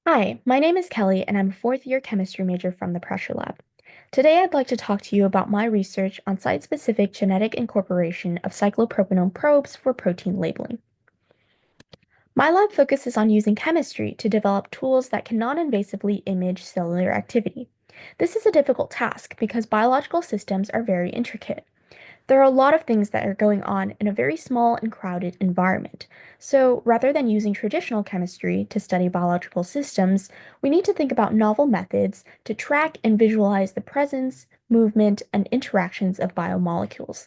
Hi, my name is Kelly, and I'm a fourth-year chemistry major from the Pressure Lab. Today, I'd like to talk to you about my research on site-specific genetic incorporation of cyclopropanone probes for protein labeling. My lab focuses on using chemistry to develop tools that can non-invasively image cellular activity. This is a difficult task because biological systems are very intricate. There are a lot of things that are going on in a very small and crowded environment. So, rather than using traditional chemistry to study biological systems, we need to think about novel methods to track and visualize the presence, movement, and interactions of biomolecules.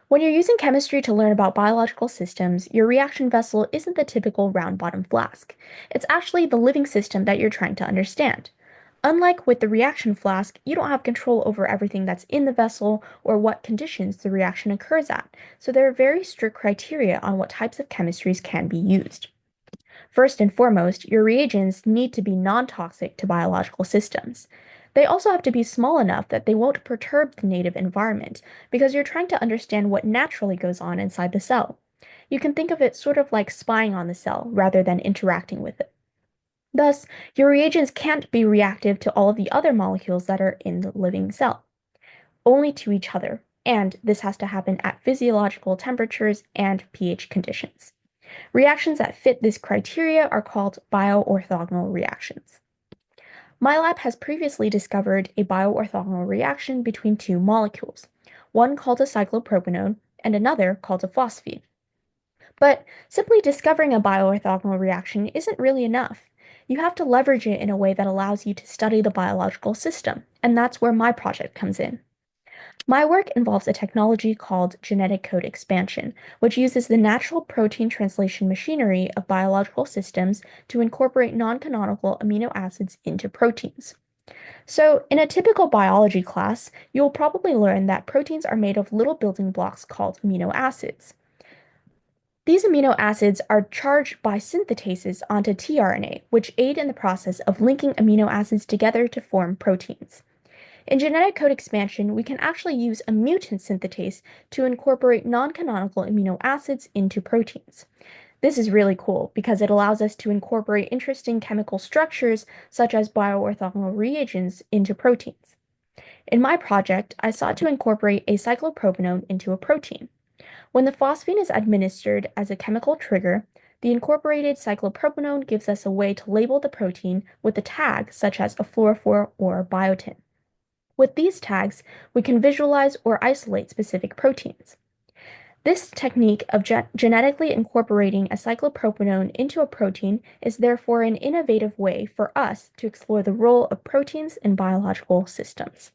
When you're using chemistry to learn about biological systems, your reaction vessel isn't the typical round bottom flask. It's actually the living system that you're trying to understand. Unlike with the reaction flask, you don't have control over everything that's in the vessel or what conditions the reaction occurs at, so there are very strict criteria on what types of chemistries can be used. First and foremost, your reagents need to be non-toxic to biological systems. They also have to be small enough that they won't perturb the native environment, because you're trying to understand what naturally goes on inside the cell. You can think of it sort of like spying on the cell rather than interacting with it. Thus, your reagents can't be reactive to all of the other molecules that are in the living cell, only to each other, and this has to happen at physiological temperatures and pH conditions. Reactions that fit this criteria are called bioorthogonal reactions. My lab has previously discovered a bioorthogonal reaction between two molecules, one called a cyclopropanone and another called a phosphine. But simply discovering a bioorthogonal reaction isn't really enough. You have to leverage it in a way that allows you to study the biological system, and that's where my project comes in. My work involves a technology called genetic code expansion, which uses the natural protein translation machinery of biological systems to incorporate non-canonical amino acids into proteins. So, in a typical biology class, you'll probably learn that proteins are made of little building blocks called amino acids. These amino acids are charged by synthetases onto tRNA, which aid in the process of linking amino acids together to form proteins. In genetic code expansion, we can actually use a mutant synthetase to incorporate non-canonical amino acids into proteins. This is really cool because it allows us to incorporate interesting chemical structures such as bioorthogonal reagents into proteins. In my project, I sought to incorporate a cyclopropanone into a protein. When the phosphine is administered as a chemical trigger, the incorporated cyclopropanone gives us a way to label the protein with a tag such as a fluorophore or biotin. With these tags, we can visualize or isolate specific proteins. This technique of genetically incorporating a cyclopropanone into a protein is therefore an innovative way for us to explore the role of proteins in biological systems.